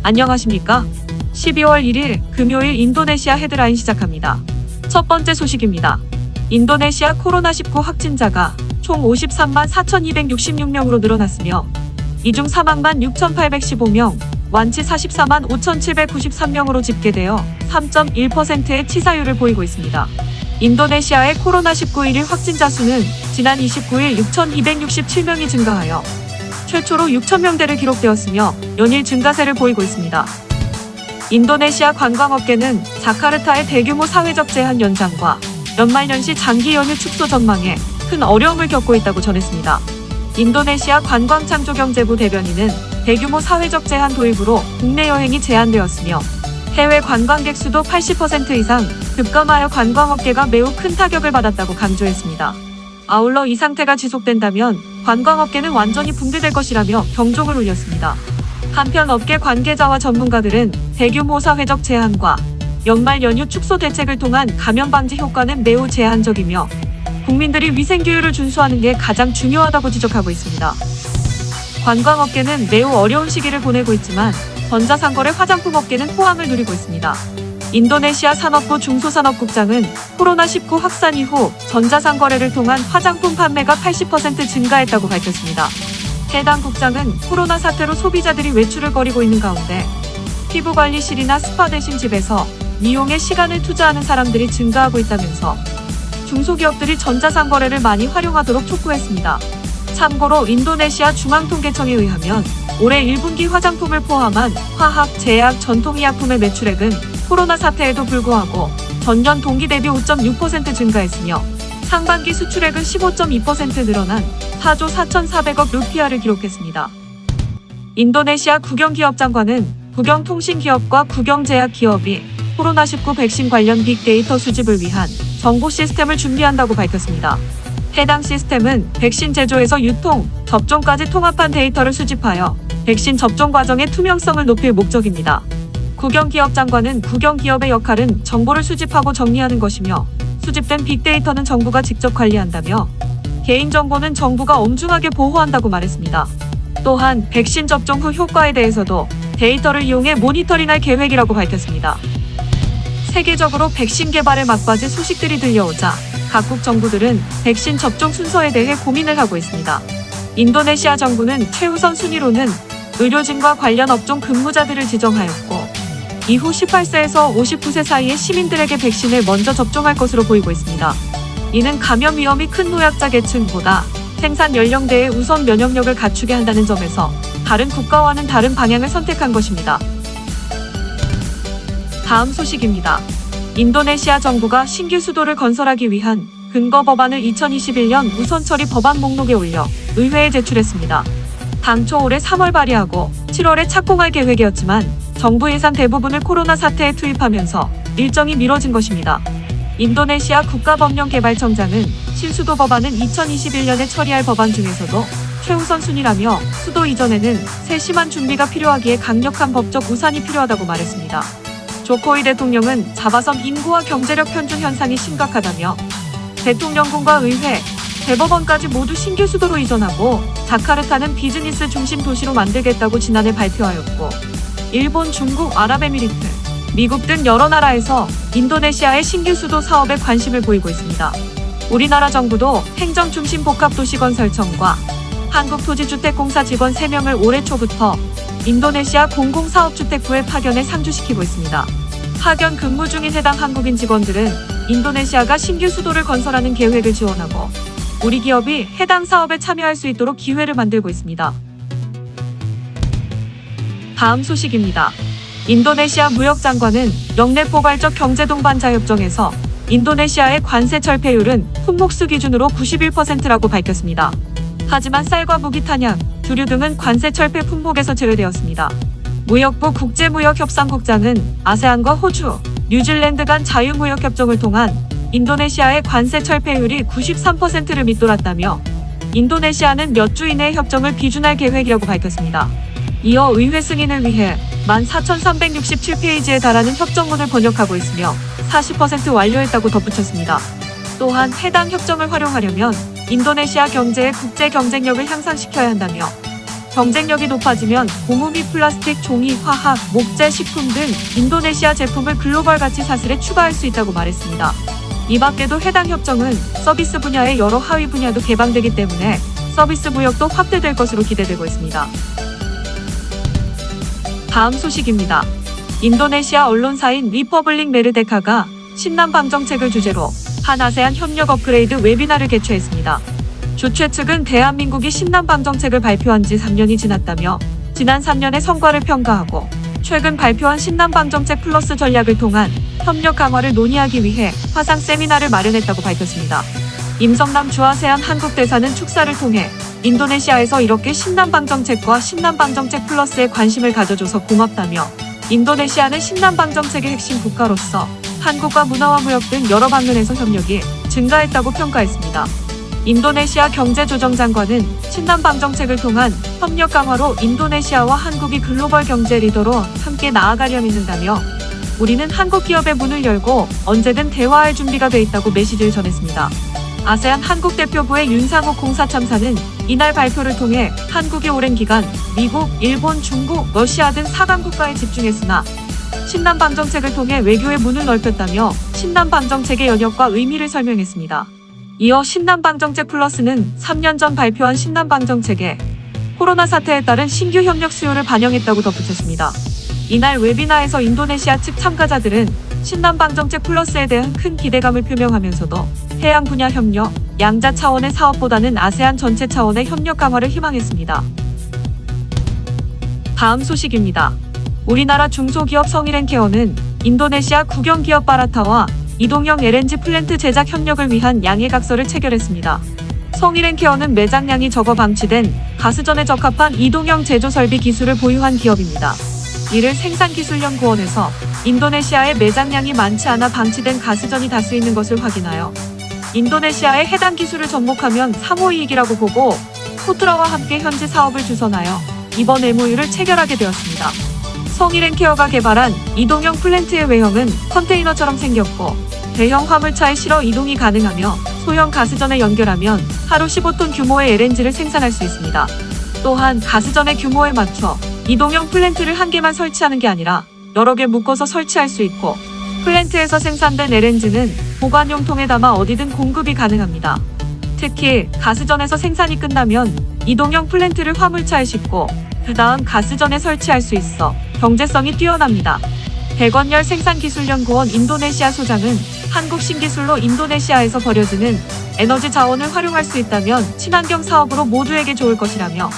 안녕하십니까? 12월 1일 금요일 인도네시아 헤드라인 시작합니다. 첫 번째 소식입니다. 인도네시아 코로나19 확진자가 총 53만 4,266명으로 늘어났으며 이 중 사망만 6,815명, 완치 44만 5,793명으로 집계되어 3.1%의 치사율을 보이고 있습니다. 인도네시아의 코로나19 1일 확진자 수는 지난 29일 6,267명이 증가하여 최초로 6,000명대를 기록되었으며 연일 증가세를 보이고 있습니다. 인도네시아 관광업계는 자카르타의 대규모 사회적 제한 연장과 연말연시 장기 연휴 축소 전망에 큰 어려움을 겪고 있다고 전했습니다. 인도네시아 관광창조경제부 대변인은 대규모 사회적 제한 도입으로 국내 여행이 제한되었으며 해외 관광객 수도 80% 이상 급감하여 관광업계가 매우 큰 타격을 받았다고 강조했습니다. 아울러 이 상태가 지속된다면 관광업계는 완전히 붕괴될 것이라며 경종을 울렸습니다. 한편 업계 관계자와 전문가들은 대규모 사회적 제한과 연말 연휴 축소 대책을 통한 감염 방지 효과는 매우 제한적이며 국민들이 위생규율을 준수하는 게 가장 중요하다고 지적하고 있습니다. 관광업계는 매우 어려운 시기를 보내고 있지만 전자상거래 화장품 업계는 호황을 누리고 있습니다. 인도네시아 산업부 중소산업국장은 코로나19 확산 이후 전자상거래를 통한 화장품 판매가 80% 증가했다고 밝혔습니다. 해당 국장은 코로나 사태로 소비자들이 외출을 거리고 있는 가운데 피부관리실이나 스파 대신 집에서 미용에 시간을 투자하는 사람들이 증가하고 있다면서 중소기업들이 전자상거래를 많이 활용하도록 촉구했습니다. 참고로 인도네시아 중앙통계청에 의하면 올해 1분기 화장품을 포함한 화학, 제약, 전통의약품의 매출액은 코로나 사태에도 불구하고 전년 동기 대비 5.6% 증가했으며 상반기 수출액은 15.2% 늘어난 4조 4,400억 루피아를 기록했습니다. 인도네시아 국영기업장관은 국영통신기업과 국영제약기업이 코로나19 백신 관련 빅데이터 수집을 위한 정보 시스템을 준비한다고 밝혔습니다. 해당 시스템은 백신 제조에서 유통, 접종까지 통합한 데이터를 수집하여 백신 접종 과정의 투명성을 높일 목적입니다. 국영기업 장관은 국영기업의 역할은 정보를 수집하고 정리하는 것이며 수집된 빅데이터는 정부가 직접 관리한다며 개인정보는 정부가 엄중하게 보호한다고 말했습니다. 또한 백신 접종 후 효과에 대해서도 데이터를 이용해 모니터링할 계획이라고 밝혔습니다. 세계적으로 백신 개발에 막바지 소식들이 들려오자 각국 정부들은 백신 접종 순서에 대해 고민을 하고 있습니다. 인도네시아 정부는 최우선 순위로는 의료진과 관련 업종 근무자들을 지정하였고 이후 18세에서 59세 사이의 시민들에게 백신을 먼저 접종할 것으로 보이고 있습니다. 이는 감염 위험이 큰 노약자 계층보다 생산 연령대의 우선 면역력을 갖추게 한다는 점에서 다른 국가와는 다른 방향을 선택한 것입니다. 다음 소식입니다. 인도네시아 정부가 신규 수도를 건설하기 위한 근거 법안을 2021년 우선 처리 법안 목록에 올려 의회에 제출했습니다. 당초 올해 3월 발의하고 7월에 착공할 계획이었지만 정부 예산 대부분을 코로나 사태에 투입하면서 일정이 미뤄진 것입니다. 인도네시아 국가법령개발청장은 신수도 법안은 2021년에 처리할 법안 중에서도 최우선 순위라며 수도 이전에는 세심한 준비가 필요하기에 강력한 법적 우산이 필요하다고 말했습니다. 조코위 대통령은 자바섬 인구와 경제력 편중 현상이 심각하다며 대통령궁과 의회, 대법원까지 모두 신규 수도로 이전하고 자카르타는 비즈니스 중심 도시로 만들겠다고 지난해 발표하였고 일본, 중국, 아랍에미리트, 미국 등 여러 나라에서 인도네시아의 신규 수도 사업에 관심을 보이고 있습니다. 우리나라 정부도 행정중심복합도시건설청과 한국토지주택공사 직원 3명을 올해 초부터 인도네시아 공공사업주택부에 파견해 상주시키고 있습니다. 파견 근무 중인 해당 한국인 직원들은 인도네시아가 신규 수도를 건설하는 계획을 지원하고 우리 기업이 해당 사업에 참여할 수 있도록 기회를 만들고 있습니다. 다음 소식입니다. 인도네시아 무역장관은 영내포괄적 경제동반자협정에서 인도네시아의 관세 철폐율은 품목수 기준으로 91%라고 밝혔습니다. 하지만 쌀과 무기 탄약, 두류 등은 관세 철폐 품목에서 제외되었습니다. 무역부 국제무역협상국장은 아세안과 호주, 뉴질랜드 간 자유무역협정을 통한 인도네시아의 관세 철폐율이 93%를 밑돌았다며 인도네시아는 몇 주 이내에 협정을 비준할 계획이라고 밝혔습니다. 이어 의회 승인을 위해 14,367페이지에 달하는 협정문을 번역하고 있으며 40% 완료했다고 덧붙였습니다. 또한 해당 협정을 활용하려면 인도네시아 경제의 국제 경쟁력을 향상시켜야 한다며 경쟁력이 높아지면 고무 및 플라스틱, 종이, 화학, 목재, 식품 등 인도네시아 제품을 글로벌 가치 사슬에 추가할 수 있다고 말했습니다. 이 밖에도 해당 협정은 서비스 분야의 여러 하위 분야도 개방되기 때문에 서비스 무역도 확대될 것으로 기대되고 있습니다. 다음 소식입니다. 인도네시아 언론사인 리퍼블릭 메르데카가 신남 방정책을 주제로 한 아세안 협력 업그레이드 웨비나를 개최했습니다. 주최 측은 대한민국이 신남 방정책을 발표한 지 3년이 지났다며 지난 3년의 성과를 평가하고 최근 발표한 신남 방정책 플러스 전략을 통한 협력 강화를 논의하기 위해 화상 세미나를 마련했다고 밝혔습니다. 임성남 주아세안 한국 대사는 축사를 통해 인도네시아에서 이렇게 신남 방정책과 신남 방정책 플러스에 관심을 가져줘서 고맙다며 인도네시아는 신남 방정책의 핵심 국가로서 한국과 문화와 무역 등 여러 방면에서 협력이 증가했다고 평가했습니다. 인도네시아 경제조정장관은 신남 방정책을 통한 협력 강화로 인도네시아와 한국이 글로벌 경제 리더로 함께 나아가려 믿는다며 우리는 한국 기업의 문을 열고 언제든 대화할 준비가 돼 있다고 메시지를 전했습니다. 아세안 한국 대표부의 윤상욱 공사참사는 이날 발표를 통해 한국이 오랜 기간 미국, 일본, 중국, 러시아 등 4강 국가에 집중했으나 신남 방정책을 통해 외교의 문을 넓혔다며 신남 방정책의 연역과 의미를 설명했습니다. 이어 신남 방정책 플러스는 3년 전 발표한 신남 방정책에 코로나 사태에 따른 신규 협력 수요를 반영했다고 덧붙였습니다. 이날 웨비나에서 인도네시아 측 참가자들은 신남 방정책 플러스에 대한 큰 기대감을 표명하면서도 해양 분야 협력, 양자 차원의 사업보다는 아세안 전체 차원의 협력 강화를 희망했습니다. 다음 소식입니다. 우리나라 중소기업 성일앤케어는 인도네시아 국영기업 바라타와 이동형 LNG 플랜트 제작 협력을 위한 양해각서를 체결했습니다. 성일앤케어는 매장량이 적어 방치된 가스전에 적합한 이동형 제조 설비 기술을 보유한 기업입니다. 이를 생산기술연구원에서 인도네시아의 매장량이 많지 않아 방치된 가스전이 다수 있는 것을 확인하여 인도네시아의 해당 기술을 접목하면 상호이익이라고 보고 포트라와 함께 현지 사업을 주선하여 이번 MOU를 체결하게 되었습니다. 성일앤케어가 개발한 이동형 플랜트의 외형은 컨테이너처럼 생겼고 대형 화물차에 실어 이동이 가능하며 소형 가스전에 연결하면 하루 15톤 규모의 LNG를 생산할 수 있습니다. 또한 가스전의 규모에 맞춰 이동형 플랜트를 한 개만 설치하는 게 아니라 여러 개 묶어서 설치할 수 있고 플랜트에서 생산된 LNG는 보관용통에 담아 어디든 공급이 가능합니다. 특히 가스전에서 생산이 끝나면 이동형 플랜트를 화물차에 싣고 그 다음 가스전에 설치할 수 있어 경제성이 뛰어납니다. 백원열 생산기술연구원 인도네시아 소장은 한국 신기술로 인도네시아에서 버려지는 에너지 자원을 활용할 수 있다면 친환경 사업으로 모두에게 좋을 것이라며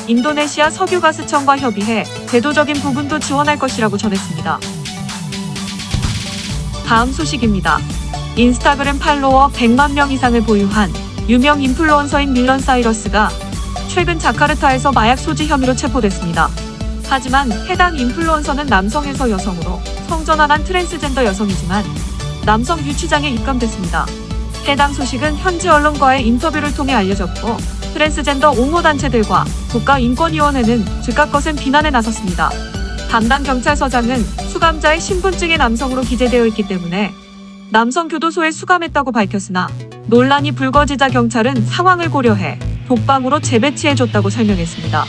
인도네시아 석유가스청과 협의해 제도적인 부분도 지원할 것이라고 전했습니다. 다음 소식입니다. 인스타그램 팔로워 100만 명 이상을 보유한 유명 인플루언서인 밀런 사이러스가 최근 자카르타에서 마약 소지 혐의로 체포됐습니다. 하지만 해당 인플루언서는 남성에서 여성으로 성전환한 트랜스젠더 여성이지만 남성 유치장에 입감됐습니다. 해당 소식은 현지 언론과의 인터뷰를 통해 알려졌고 트랜스젠더 옹호단체들과 국가인권위원회는 즉각 거센 비난에 나섰습니다. 담당 경찰서장은 수감자의 신분증이 남성으로 기재되어 있기 때문에 남성 교도소에 수감했다고 밝혔으나 논란이 불거지자 경찰은 상황을 고려해 독방으로 재배치해줬다고 설명했습니다.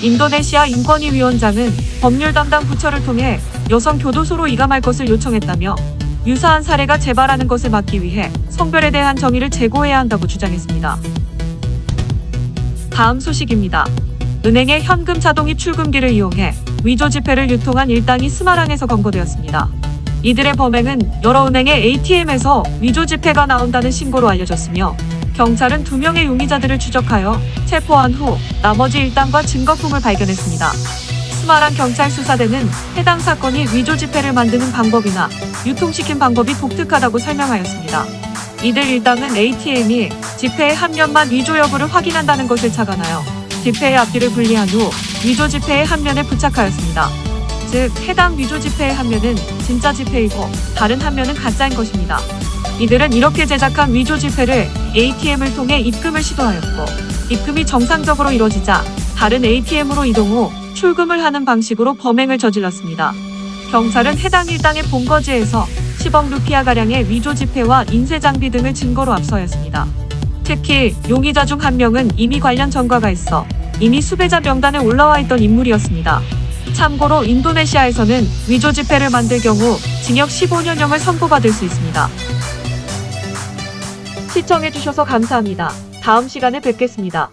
인도네시아 인권위 위원장은 법률 담당 부처를 통해 여성 교도소로 이감할 것을 요청했다며 유사한 사례가 재발하는 것을 막기 위해 성별에 대한 정의를 제고해야 한다고 주장했습니다. 다음 소식입니다. 은행의 현금 자동입 출금기를 이용해 위조 지폐를 유통한 일당이 스마랑에서 검거되었습니다. 이들의 범행은 여러 은행의 ATM에서 위조 지폐가 나온다는 신고로 알려졌으며 경찰은 2명의 용의자들을 추적하여 체포한 후 나머지 일당과 증거품을 발견했습니다. 스마랑 경찰 수사대는 해당 사건이 위조 지폐를 만드는 방법이나 유통시킨 방법이 독특하다고 설명하였습니다. 이들 일당은 ATM이 지폐의 한 면만 위조 여부를 확인한다는 것을 착안하여 지폐의 앞뒤를 분리한 후 위조 지폐의 한 면에 부착하였습니다. 즉 해당 위조 지폐의 한 면은 진짜 지폐이고 다른 한 면은 가짜인 것입니다. 이들은 이렇게 제작한 위조 지폐를 ATM을 통해 입금을 시도하였고 입금이 정상적으로 이뤄지자 다른 ATM으로 이동 후 출금을 하는 방식으로 범행을 저질렀습니다. 경찰은 해당 일당의 본거지에서 10억 루피아가량의 위조 지폐와 인쇄 장비 등을 증거로 압수하였습니다. 특히 용의자 중 한 명은 이미 관련 전과가 있어 이미 수배자 명단에 올라와 있던 인물이었습니다. 참고로 인도네시아에서는 위조 지폐를 만들 경우 징역 15년형을 선고받을 수 있습니다. 시청해주셔서 감사합니다. 다음 시간에 뵙겠습니다.